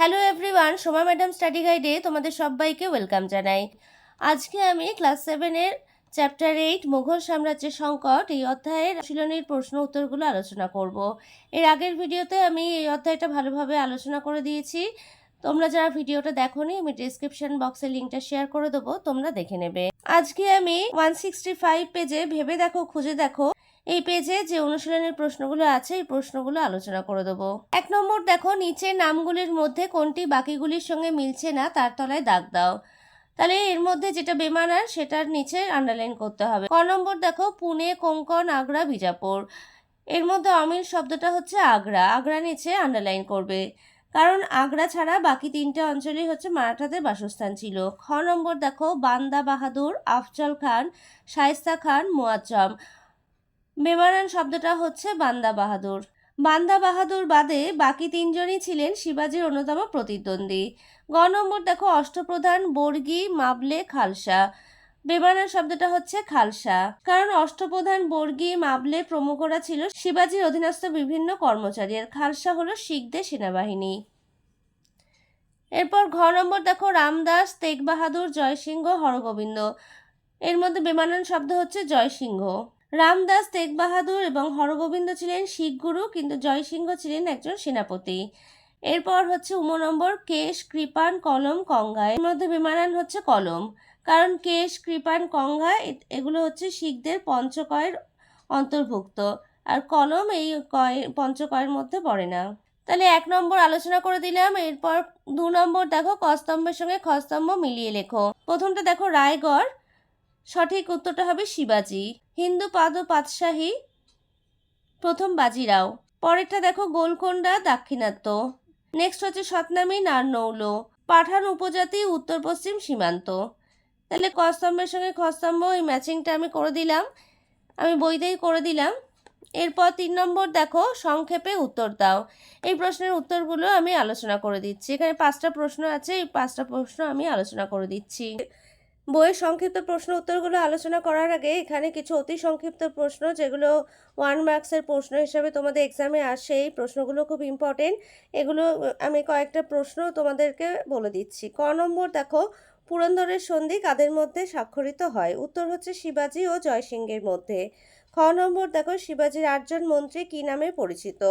Hello everyone, Soma madam study গাইডে তোমাদের সবাইকে ওয়েলকাম জানাই। আজকে আমি ক্লাস 7-এর চ্যাপ্টার 8 মুঘল সাম্রাজ্যের সংকট এই অধ্যায়ের অনুশীলনীর প্রশ্ন উত্তরগুলো আলোচনা করব। এর আগের ভিডিওতে আমি এই অধ্যায়টা ভালোভাবে আলোচনা করে দিয়েছি। তোমরা যারা ভিডিওটা দেখোনি, আমি ডিসক্রিপশন বক্সে লিঙ্কটা শেয়ার করে দেবো, তোমরা দেখে নেবে। আজকে আমি 165 পেজে ভেবে দেখো খুঁজে দেখো এই পেজে যে অনুশীলনের প্রশ্নগুলো আছে এই প্রশ্নগুলো আলোচনা করে দেবো। 1 নম্বর দেখো, নিচের নামগুলির মধ্যে কোনটি বাকিগুলির সঙ্গে মিলছে না তার তলায় দাগ দাও। তাহলে এর মধ্যে যেটা বেমানান সেটার নিচে আন্ডারলাইন করতে হবে। ক নম্বর দেখো, পুনে, কোঙ্কণ, আগ্রা, বিজাপুর। এর মধ্যে অমিল শব্দটা হচ্ছে আগ্রা, আগ্রা নিচে আন্ডারলাইন করবে, কারণ আগ্রা ছাড়া বাকি 3টে অঞ্চলই হচ্ছে মারাঠাদের বাসস্থান ছিল। খ নম্বর দেখো, বান্দা বাহাদুর, আফজল খান, শায়েস্তা খান, মুয়াজ্জম। বেমানান শব্দটা হচ্ছে বান্দা বাহাদুর। বান্দা বাহাদুর বাদে বাকি 3জনই ছিলেন শিবাজির অন্যতম প্রতিদ্বন্দ্বী। গ নম্বর দেখো, অষ্টপ্রধান, বর্গী, মাবলে, খালসা। বেমানান শব্দটা হচ্ছে খালসা, কারণ অষ্টপ্রধান, বর্গী, মাবলে প্রমুখরা ছিল শিবাজির অধীনস্থ বিভিন্ন কর্মচারী, আর খালসা হলো শিখদের সেনাবাহিনী। এরপর ঘ নম্বর দেখো, রামদাস, তেগ বাহাদুর, জয়সিংহ, হরগোবিন্দ। এর মধ্যে বেমানান শব্দ হচ্ছে জয়সিংহ। রামদাস, তেগ বাহাদুর এবং হরগোবিন্দ ছিলেন শিখ গুরু, কিন্তু জয়সিংহ ছিলেন একজন সেনাপতি। এরপর হচ্ছে উম নম্বর, কেশ, কৃপান, কলম, কঙ্গা। এর মধ্যে বেমানান হচ্ছে কলম, কারণ কেশ, কৃপান, কঙ্গা এগুলো হচ্ছে শিখদের পঞ্চকয়ের অন্তর্ভুক্ত, আর কলম এই পঞ্চকয়ের মধ্যে পড়ে না। তাহলে 1 নম্বর আলোচনা করে দিলাম। এরপর 2 নম্বর দেখো, ক স্তম্ভের সঙ্গে খ স্তম্ভ মিলিয়ে লেখো। প্রথমটা দেখো, রায়গড়, সঠিক উত্তরটা হবে শিবাজি। হিন্দু পাদ পাতশাহী, প্রথম বাজিরাও। পরেরটা দেখো, গোলকোন্ডা, দাক্ষিণাত্য। নেক্সট হচ্ছে সতনামি, নারনৌল। পাঠান উপজাতি, উত্তর পশ্চিম সীমান্ত। তাহলে ক স্তম্ভের সঙ্গে খ স্তম্ভ এই ম্যাচিংটা আমি করে দিলাম, আমি বইতেই করে দিলাম। এরপর 3 নম্বর দেখো, সংক্ষেপে উত্তর দাও। এই প্রশ্নের উত্তরগুলো আমি আলোচনা করে দিচ্ছি। এখানে 5টা প্রশ্ন আছে, এই 5টা প্রশ্ন আমি আলোচনা করে দিচ্ছি। বইয়ের সংক্ষিপ্ত প্রশ্ন উত্তরগুলো আলোচনা করার আগে এখানে কিছু অতি সংক্ষিপ্ত প্রশ্ন, যেগুলো 1 মার্কসের প্রশ্ন হিসাবে তোমাদের এক্সামে আসে, এই প্রশ্নগুলো খুব ইম্পর্টেন্ট। এগুলো আমি কয়েকটা প্রশ্ন তোমাদেরকে বলে দিচ্ছি। ক নম্বর দেখো, পুরন্দরের সন্ধি কাদের মধ্যে স্বাক্ষরিত হয়? উত্তর হচ্ছে শিবাজি ও জয়সিংহের মধ্যে। খ নম্বর দেখো, শিবাজির 8জন মন্ত্রী কি নামে পরিচিত?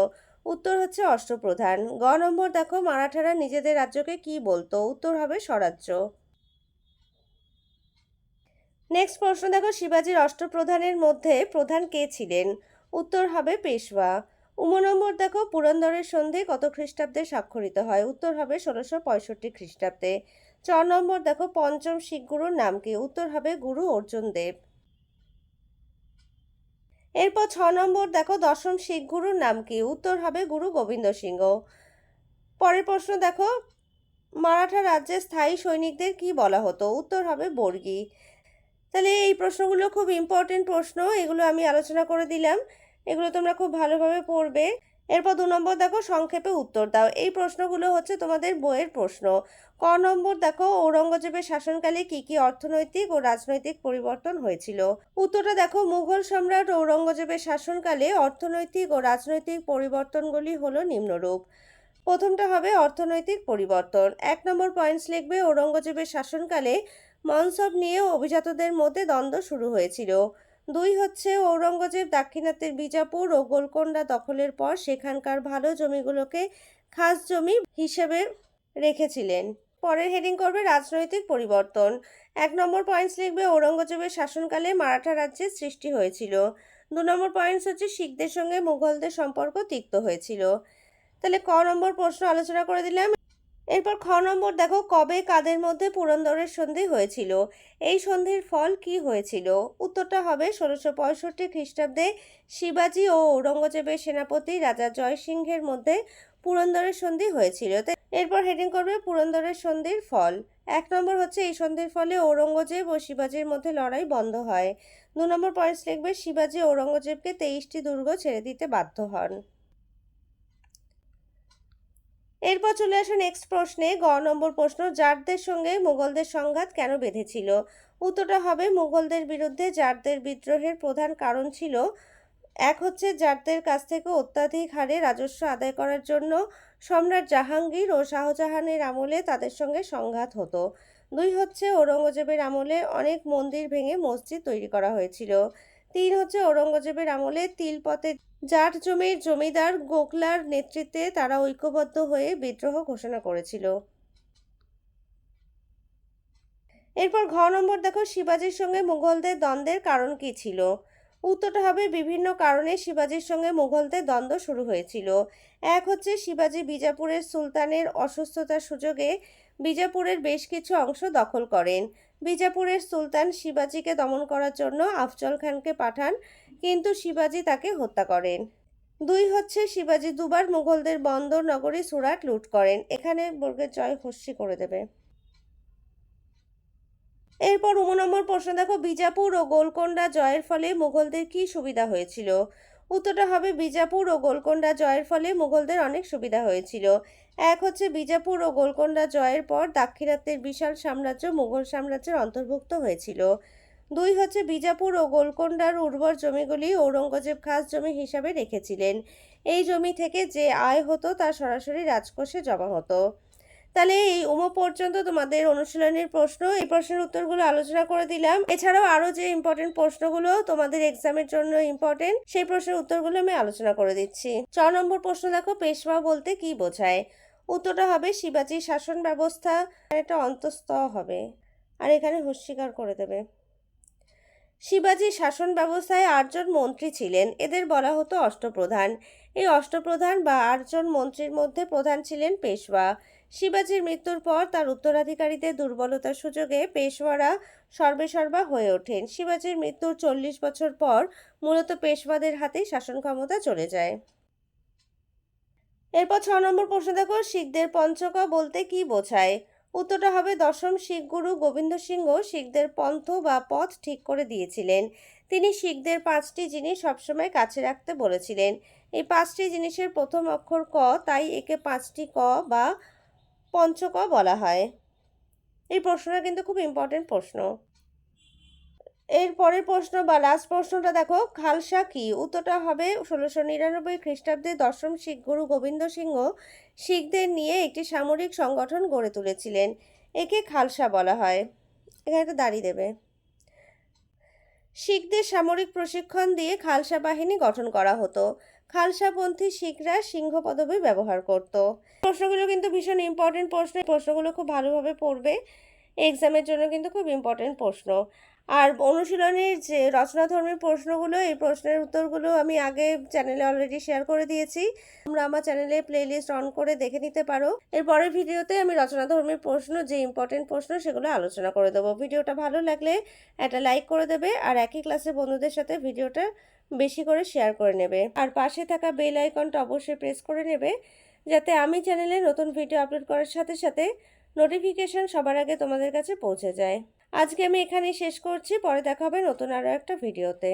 উত্তর হচ্ছে অষ্টপ্রধান। গ নম্বর দেখো, মারাঠারা নিজেদের রাজ্যকে কি বলতো? উত্তর হবে স্বরাজ্য। নেক্সট প্রশ্ন দেখো, শিবাজির অষ্টপ্রধানের মধ্যে প্রধান কে ছিলেন? উত্তর হবে পেশওয়া। উম নম্বর দেখো, পুরন্দরের সন্ধি কত খ্রিস্টাব্দে স্বাক্ষরিত হয়? উত্তর হবে 1665 খ্রিস্টাব্দে। 4 নম্বর দেখো, পঞ্চম শিখ গুরুর নাম কি? উত্তর হবে গুরু অর্জুন দেব। এরপর 6 নম্বর দেখো, দশম শিখ গুরুর নাম কি? উত্তর হবে গুরু গোবিন্দ সিংহ। পরের প্রশ্ন দেখো, মারাঠা রাজ্যের স্থায়ী সৈনিকদের কি বলা হতো? উত্তর হবে বর্গী। তাহলে এই প্রশ্নগুলো খুব ইম্পর্টেন্ট প্রশ্ন, এগুলো আমি আলোচনা করে দিলাম, এগুলো তোমরা খুব ভালোভাবে পড়বে। এরপর 2 নম্বর দেখো, সংক্ষেপে উত্তর দাও। এই প্রশ্নগুলো হচ্ছে তোমাদের বইয়ের প্রশ্ন। ক নম্বর দেখো, ঔরঙ্গজেবের শাসনকালে কি কি অর্থনৈতিক ও রাজনৈতিক পরিবর্তন হয়েছিল? উত্তরটা দেখো, মুঘল সম্রাট ঔরঙ্গজেবের শাসনকালে অর্থনৈতিক ও রাজনৈতিক পরিবর্তনগুলি হলো নিম্নরূপ। প্রথমটা হবে অর্থনৈতিক পরিবর্তন। 1 নম্বর পয়েন্টস লিখবে, ঔরঙ্গজেবের শাসনকালে মনসব নিয়ে অভিজাতদের মধ্যে দ্বন্দ্ব শুরু হয়েছিল। 2 হচ্ছে, ঔরঙ্গজেব দাক্ষিণাত্যের বিজাপুর ও গোলকোন্ডা দখলের পর সেখানকার ভালো জমিগুলোকে খাস জমি হিসেবে রেখেছিলেন। পরের হেডিং করবে রাজনৈতিক পরিবর্তন। 1 নম্বর পয়েন্টস লিখবে, ঔরঙ্গজেবের শাসনকালে মারাঠা রাজ্যের সৃষ্টি হয়েছিল। 2 নম্বর পয়েন্টস হচ্ছে, শিখদের সঙ্গে মুঘলদের সম্পর্ক তিক্ত হয়েছিল। তাহলে ক নম্বর প্রশ্ন আলোচনা করে দিলাম। এরপর খ নম্বর দেখো, কবে কাদের মধ্যে পুরন্দরের সন্ধি হয়েছিল? এই সন্ধির ফল কি হয়েছিল? উত্তরটা হবে 1665 খ্রিস্টাব্দে শিবাজি ও ঔরঙ্গজেবের সেনাপতি রাজা জয়সিংহের মধ্যে পুরন্দরের সন্ধি হয়েছিল। এরপর হেডিং করবে পুরন্দরের সন্ধির ফল। 1 নম্বর হচ্ছে, এই সন্ধির ফলে ঔরঙ্গজেব ও শিবাজির মধ্যে লড়াই বন্ধ হয়। 2 নম্বর পয়েন্টস লিখবে, শিবাজি ঔরঙ্গজেবকে 23টি দুর্গ ছেড়ে দিতে বাধ্য হন। এরপর চলে আসে নেক্সট প্রশ্নে। গ নম্বর প্রশ্ন, জাটদের সঙ্গে মুঘলদের সংঘাত কেন বেঁধেছিল? উত্তরটা হবে, মুঘলদের বিরুদ্ধে জাটদের বিদ্রোহের প্রধান কারণ ছিল, 1 হচ্ছে জাটদের কাছ থেকে অত্যাধিক হারে রাজস্ব আদায় করার জন্য সম্রাট জাহাঙ্গীর ও শাহজাহানের আমলে তাদের সঙ্গে সংঘাত হতো। 2 হচ্ছে ঔরঙ্গজেবের আমলে অনেক মন্দির ভেঙে মসজিদ তৈরি করা হয়েছিল। 3 হচ্ছে ঔরঙ্গজেবের আমলে তিলপথে জাট জমির জমিদার গোখলার নেতৃত্বে তারা ঐক্যবদ্ধ হয়ে বিদ্রোহ ঘোষণা করেছিল। এরপর ঘ নম্বর দেখো, শিবাজির সঙ্গে মুঘলদের দ্বন্দ্বের কারণ কি ছিল? উত্তরটা হবে বিভিন্ন কারণে শিবাজির সঙ্গে মুঘলদের দ্বন্দ্ব শুরু হয়েছিল। 1 হচ্ছে শিবাজি বিজাপুরের সুলতানের অসুস্থতার সুযোগে বিজাপুরের বেশ কিছু অংশ দখল করেন। বিজাপুরের সুলতান শিবাজিকে দমন করার জন্য আফজল খানকে পাঠান, কিন্তু শিবাজি তাকে হত্যা করেন। 2 হচ্ছে শিবাজি দুবার মুঘলদের বন্দর নগরী সুরাট লুট করেন। এখানে বর্গের জয় হস্যি করে দেবে। এরপর 9 নম্বর প্রশ্ন দেখো, বিজাপুর ও গোলকোন্ডা জয়ের ফলে মুঘলদের কি সুবিধা হয়েছিল? উত্তরটা হবে বিজাপুর ও গোলকোন্ডা জয়ের ফলে মুঘলদের অনেক সুবিধা হয়েছিল। 1 হচ্ছে বিজাপুর ও গোলকোন্ডা জয়ের পর দাক্ষিণাত্যের বিশাল সাম্রাজ্য মুঘল সাম্রাজ্যের অন্তর্ভুক্ত হয়েছিল। 2 হচ্ছে বিজাপুর ও গোলকোন্ডার উর্বর জমিগুলি ঔরঙ্গজেব খাস জমি হিসাবে রেখেছিলেন। এই জমি থেকে যে আয় হতো তা সরাসরি রাজকোষে জমা হতো। তাহলে এই পর্যন্ত তোমাদের অনুশীলনের প্রশ্ন, এই প্রশ্নের উত্তরগুলো আলোচনা করে দিলাম। এছাড়াও আরো যে ইম্পর্টেন্ট প্রশ্নগুলো তোমাদের এক্সামের জন্য ইম্পর্টেন্ট, সেই প্রশ্নের উত্তরগুলো আমি আলোচনা করে দিচ্ছি। 4 নম্বর প্রশ্ন দেখো, পেশওয়া বলতে কি বোঝায়? উত্তরটা হবে শিবাজির শাসন ব্যবস্থা। এটা অন্তঃস্থ হবে, আর এখানে হস্যিকার করে দেবে। শিবাজির শাসন ব্যবস্থায় 8 জন মন্ত্রী ছিলেন, এদের বলা হতো অষ্টপ্রধান। এই অষ্টপ্রধান বা 8 জন মন্ত্রীর মধ্যে প্রধান ছিলেন পেশওয়া। শিবাজির মৃত্যুর পর তার উত্তরাধিকারীদের দুর্বলতার সুযোগে পেশওয়ারা সর্বেসর্বা হয়ে ওঠেন। শিবাজির মৃত্যুর 40 বছর পর মূলত পেশওয়াদের হাতেই শাসন ক্ষমতা চলে যায়। এরপর 6 নম্বর প্রশ্ন দেখো, শিখদের পঞ্চক বলতে কি বোঝায়? উত্তরটা হবে দশম শিখ গুরু গোবিন্দ সিংহ শিখদের পন্থ বা পথ ঠিক করে দিয়েছিলেন। তিনি শিখদের 5টি জিনিস সবসময় কাছে রাখতে বলেছিলেন। এই 5টি জিনিসের প্রথম অক্ষর ক, তাই একে 5টি ক বা পঞ্চক বলা হয়। এই প্রশ্নটা কিন্তু খুব ইম্পর্টেন্ট প্রশ্ন। এর পরের প্রশ্ন বা লাস্ট প্রশ্নটা দেখো, খালসা কি? উত্তরটা হবে 1699 খ্রিস্টাব্দে দশম শিখ গুরু গোবিন্দ সিংহ শিখদের নিয়ে একটি সামরিক সংগঠন গড়ে তুলেছিলেন। একে খালসা বলা হয়। এখানে একটা দাঁড়িয়ে দেবে। শিখদের সামরিক প্রশিক্ষণ দিয়ে খালসা বাহিনী গঠন করা হতো। খালসাপন্থী শিখরা সিংহ পদবি ব্যবহার করত। প্রশ্নগুলো কিন্তু ভীষণ ইম্পর্টেন্ট প্রশ্ন, প্রশ্নগুলো খুব ভালোভাবে পড়বে। এক্সামের জন্য কিন্তু খুব ইম্পর্টেন্ট প্রশ্ন। আর অনুশীলনের যে রচনাধর্মী প্রশ্নগুলো, এই প্রশ্নের উত্তরগুলো আমি আগে চ্যানেলে অলরেডি শেয়ার করে দিয়েছি। তোমরা আমার চ্যানেলে প্লেলিস্ট অন করে দেখে নিতে পারো। এর পরের ভিডিওতে আমি রচনাধর্মী প্রশ্ন, যে ইম্পর্টেন্ট প্রশ্ন, সেগুলো আলোচনা করে দেবো। ভিডিওটা ভালো লাগলে একটা লাইক করে দেবে, আর একই ক্লাসের বন্ধুদের সাথে ভিডিওটা বেশি করে শেয়ার করে নেবে। আর পাশে থাকা বেল আইকনটা অবশ্যই প্রেস করে নেবে, যাতে আমি চ্যানেলে নতুন ভিডিও আপলোড করার সাথে সাথে নোটিফিকেশন সবার আগে তোমাদের কাছে পৌঁছে যায়। আজকে আমি এখানেই শেষ করছি, পরে দেখা হবে নতুন আরও একটা ভিডিওতে।